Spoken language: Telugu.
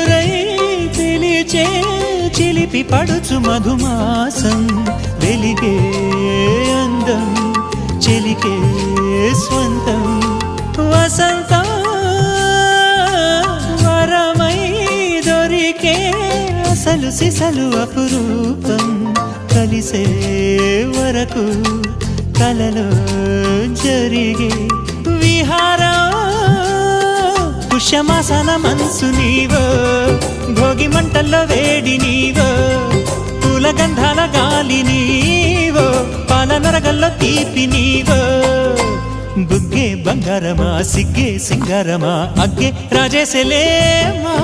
ఎదురై పిలిచే చిలిపి పడుచు మధుమాసం వెలిగే అందం చెలికే స్వంతం వసంతం వరమై దొరికే అసలు సిసలు అపురూపం కలిసే వరకు కలలో జరిగే విహారం పుష్యమాసన మనసు నీవో భోగి మంటల్లో వేడి నీవో పూల గంధాల గాలి నీవో పాల నరగల్లో తీపి నీవో బుగ్గే బంగారమా సిగ్గే సింగారమా అగ్గే రాజేసెలేమా